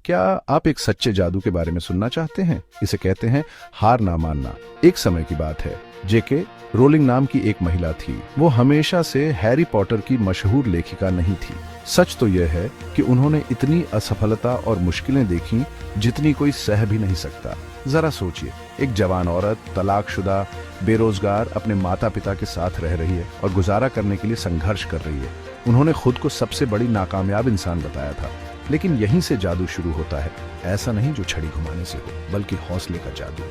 क्या आप एक सच्चे जादू के बारे में सुनना चाहते हैं? इसे कहते हैं हार ना मानना। एक समय की बात है, जेके रोलिंग नाम की एक महिला थी। वो हमेशा से हैरी पॉटर की मशहूर लेखिका नहीं थी। सच तो यह है कि उन्होंने इतनी असफलता और मुश्किलें देखी जितनी कोई सह भी नहीं सकता। जरा सोचिए, एक जवान औरत, तलाकशुदा, बेरोजगार, अपने माता पिता के साथ रह रही है और गुजारा करने के लिए संघर्ष कर रही है। उन्होंने खुद को सबसे बड़ी नाकामयाब इंसान बताया था। लेकिन यहीं से जादू शुरू होता है। ऐसा नहीं जो छड़ी घुमाने से हो, बल्कि हौसले का जादू।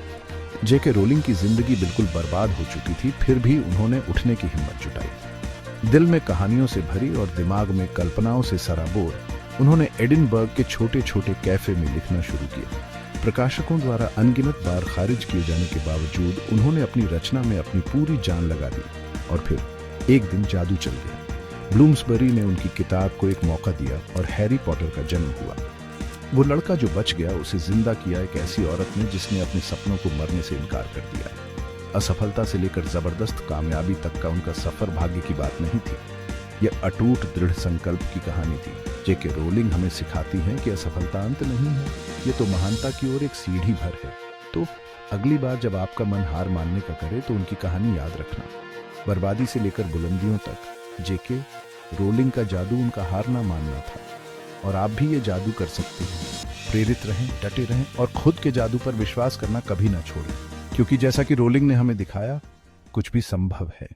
जेके रोलिंग की जिंदगी बिल्कुल बर्बाद हो चुकी थी, फिर भी उन्होंने उठने की हिम्मत जुटाई। दिल में कहानियों से भरी और दिमाग में कल्पनाओं से सराबोर, उन्होंने एडिनबर्ग के छोटे छोटे कैफे में लिखना शुरू किया। प्रकाशकों द्वारा अनगिनत बार खारिज किए जाने के बावजूद उन्होंने अपनी रचना में अपनी पूरी जान लगा दी। और फिर एक दिन जादू चल गया। ब्लूम्सबरी ने उनकी किताब को एक मौका दिया और हैरी पॉटर का जन्म हुआ। वो लड़का जो बच गया, उसे जिंदा किया एक ऐसी औरत ने जिसने अपने सपनों को मरने से इनकार कर दिया। असफलता से लेकर जबरदस्त कामयाबी तक का उनका सफर भाग्य की बात नहीं थी। यह अटूट दृढ़ संकल्प की कहानी थी। जेके रोलिंग हमें सिखाती हैं कि असफलता अंत नहीं है, ये तो महानता की ओर एक सीढ़ी भर है। तो अगली बार जब आपका मन हार मानने का करे तो उनकी कहानी याद रखना। बर्बादी से लेकर बुलंदियों तक जेके रोलिंग का जादू उनका हार ना मानना था। और आप भी ये जादू कर सकते हैं। प्रेरित रहें, डटे रहें और खुद के जादू पर विश्वास करना कभी ना छोड़ें, क्योंकि जैसा कि रोलिंग ने हमें दिखाया, कुछ भी संभव है।